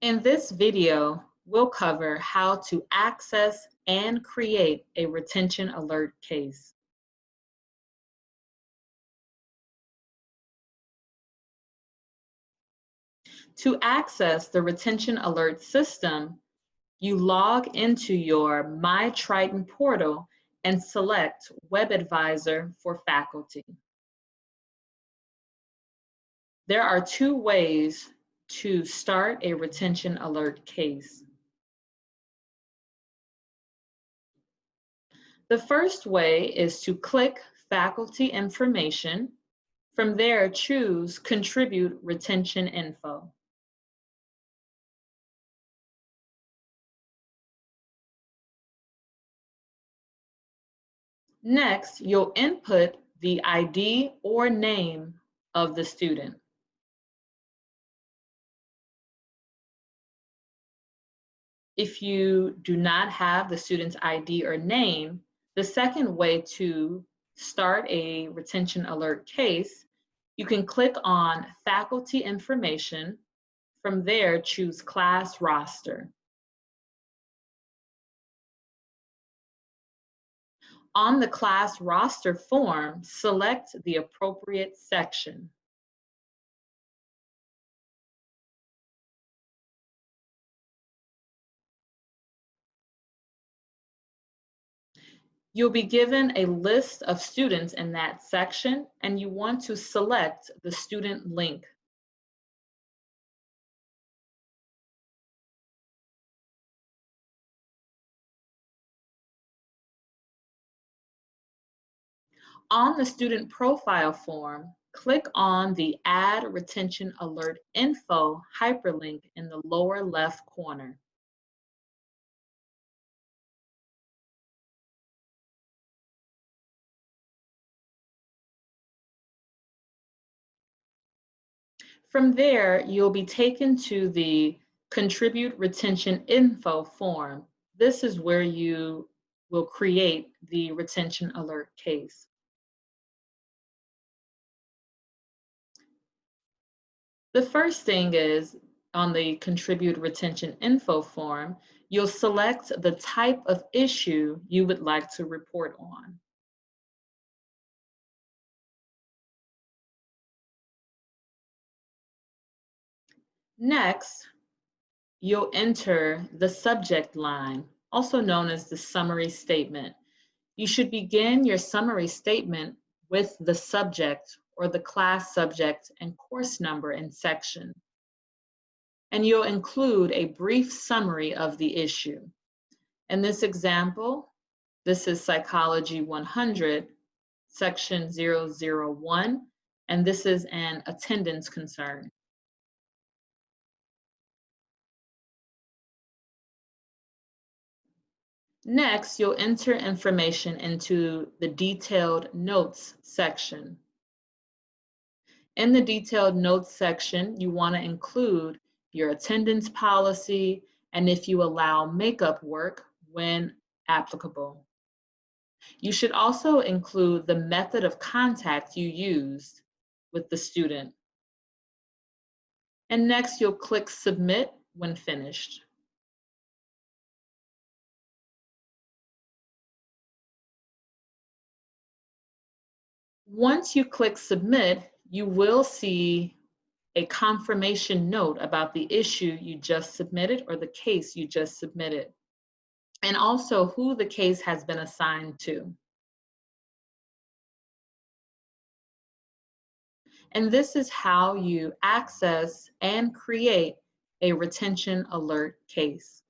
In this video, we'll cover how to access and create a retention alert case. To access the retention alert system, you log into your My Triton portal and select Web Advisor for faculty. There are two ways to start a retention alert case. The first way is to click Faculty Information. From there, choose Contribute Retention Info. Next, you'll input the ID or name of the student. If you do not have the student's ID or name, the second way to start a retention alert case, you can click on Faculty Information. From there, choose Class Roster. On the class roster form, select the appropriate section. You'll be given a list of students in that section, and you want to select the student link. On the student profile form, click on the Add Retention Alert Info hyperlink in the lower left corner. From there, you'll be taken to the Contribute Retention Info form. This is where you will create the retention alert case. The first thing is, on the Contribute Retention Info form, you'll select the type of issue you would like to report on. Next, you'll enter the subject line, also known as the summary statement. You should begin your summary statement with the subject or the class subject and course number and section. And you'll include a brief summary of the issue. In this example, this is Psychology 100, Section 001, and this is an attendance concern. Next, you'll enter information into the Detailed Notes section. In the Detailed Notes section, you want to include your attendance policy and if you allow makeup work when applicable. You should also include the method of contact you used with the student. And next, you'll click Submit when finished. Once you click Submit, you will see a confirmation note about the issue you just submitted or the case you just submitted, and also who the case has been assigned to. And this is how you access and create a retention alert case.